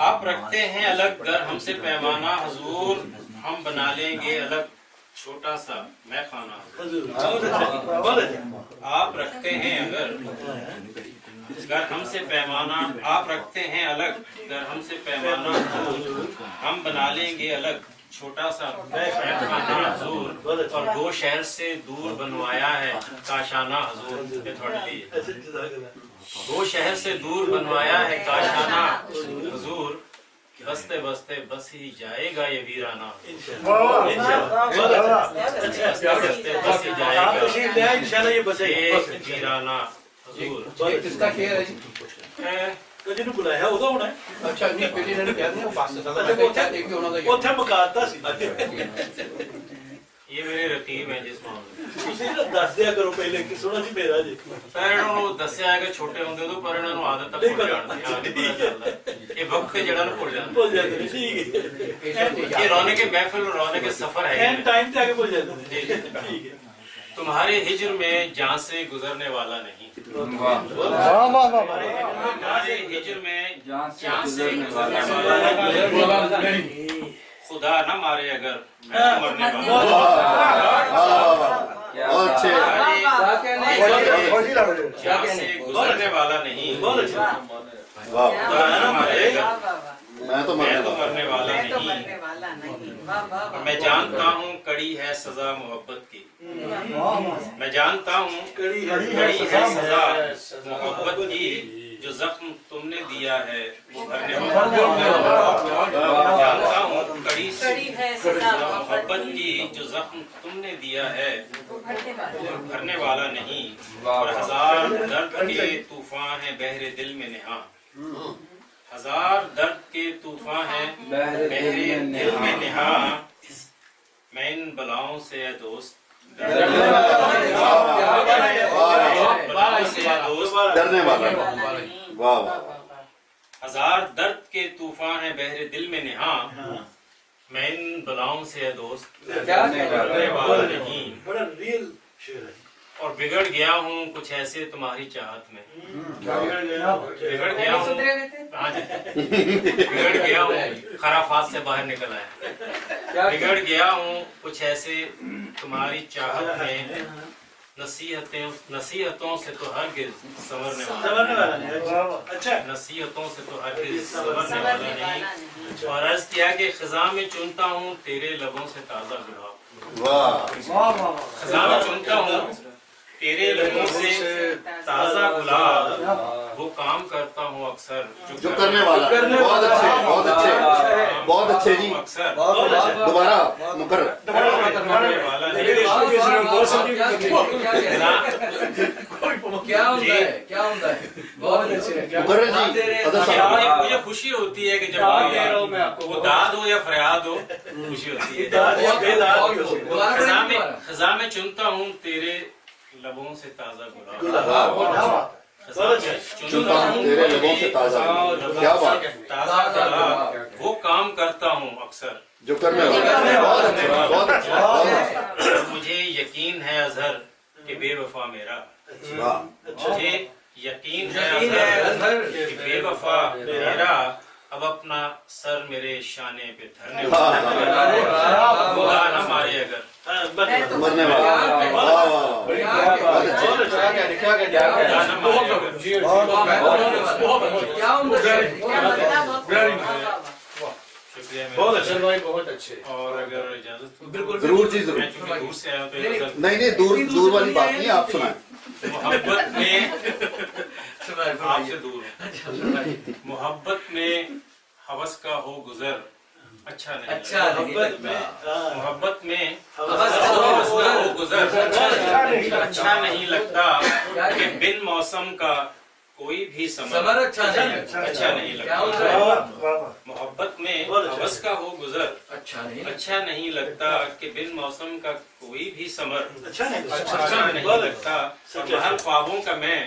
آپ رکھتے ہیں الگ گر ہم سے پیمانہ حضور، ہم بنا لیں گے الگ چھوٹا سا میں خانہ حضور۔ آپ رکھتے ہیں اگر گر ہم سے پیمانہ، آپ رکھتے ہیں الگ گر ہم سے پیمانہ حضور، ہم بنا لیں گے الگ چھوٹا سا میں خانہ حضور، اور دو شہر سے دور بنوایا ہے کاشانہ حضور۔ یہ تھوڑے لیے دو شہر سے دور بنوایا ہے کاشانہ حضور، بستے بستے بس ہی جائے گا یہ ویرانہ، بستے بستے بس ہی جائے گا یہ ویرانہ حضور۔ کس کا شعر ہے جی؟ جنہوں بلایا وہ ہونا ہے۔ اچھا نہیں پہلے نے کہہ دیا بس اوتھے مکاتا سی یہ میرے رقیب ہیں جس معاملے تسی دس دیا کرو پہلے کہ سونا جی میرا جی پر انہوں نے دسیا ہے کہ چھوٹے ہوندے تو پر انہوں نے عادت تک بھول جانا یہ وقت پہ جڑا نہ بھول جانا، بول جاتے ہیں ٹھیک ہے، یہ رونق محفل اور رونق سفر ہے۔ اینڈ ٹائم تے آگے بول جاتے ہیں ٹھیک ہے۔ تمہارے ہجر میں جہاں سے گزرنے والا نہیں، تمہارے ہجر میں جہاں سے گزرنے والا نہیں، خدا نہ مارے اگر میں تو مرنے جہاں سے گزرنے والا نہیں، خدا نہ مارے اگر میں تو مرنے والا نہیں، میں جانتا ہوں کڑی ہے سزا محبت کی، میں جانتا ہوں کڑی ہے سزا محبت کی، جو زخم تم نے دیا ہے وہ بھرنے والا، جانتا ہوں کڑی ہے سزا محبت کی، جو زخم تم نے دیا ہے وہ بھرنے والا نہیں، اور ہزار درد کے طوفان ہیں بحر دل میں نہاں، ہزار درد کے طوفان ہیں بحر دل میں نہاں، میں ان بلاؤں سے اے دوست ڈرنے والا، ہزار درد کے طوفان ہیں بحر دل میں نہاں، میں ان بلاؤں سے اے دوست ڈرنے والا نہیں، بڑا ریل شعر ہے۔ اور بگڑ گیا ہوں کچھ ایسے تمہاری چاہت میں، بگڑ گیا ہوں، ہاں جی، بگڑ گیا ہوں، خرافات سے باہر نکل آیا، بگڑ گیا ہوں کچھ ایسے تمہاری چاہت میں، نصیحتوں سے تو ہرگز سنورنے والا نہیں، اچھا نصیحتوں سے تو ہرگز سنورنے والا نہیں، اور عرض کیا کہ خزاں میں چنتا ہوں تیرے لبوں سے تازہ گلاب، خزاں میں چنتا ہوں تیرے لبوں سے تازہ گلاب، وہ کام کرتا ہوں اکثر جو کرنے والا، بہت اچھے بہت اچھے بہت اچھے جی، اکثر دوبارہ مقرر کرنے والا نہیں، کیا ہوتا ہے کیا ہوتا ہے بہت اچھے مقرر جی، حضرت صاحب مجھے خوشی ہوتی ہے کہ جب وہ داد ہو یا فریاد ہو، خوشی ہوتی ہے، خزاں میں چنتا ہوں تیرے لبوں سے تازہ گلاب، چنتا ہوں تیرے لبوں سے تازہ، کیا بات، تازہ گلاب، وہ کام کرتا ہوں اکثر جو کرنے والا، بہت اچھے بہت اچھے بہت اچھے، مجھے یقین ہے اظہر کہ بے وفا میرا، مجھے یقین ہے اظہر کہ بے وفا میرا، اب اپنا سر میرے شانے پہ دھرنے والا، خدا نہ مارے اگر مرنے والا، بہت اچھے اور اگر اجازت بالکل ضرور جی ضرور، میں چونکہ دور سے آیا ہوں تو اجازت، نہیں نہیں دور والی بات نہیں، آپ سنائیں، محبت میں آپ سے دور ہوں، محبت میں ہوس کا ہو گزر اچھا نہیں، محبت میں ہوس کا ہو گزر اچھا نہیں لگتا، کہ بن موسم کا کوئی بھی سمر اچھا نہیں لگتا، محبت میں ہوس کا ہو گزر اچھا نہیں لگتا، کہ بن موسم کا کوئی بھی سمر اچھا نہیں لگتا، اور محل خوابوں کا میں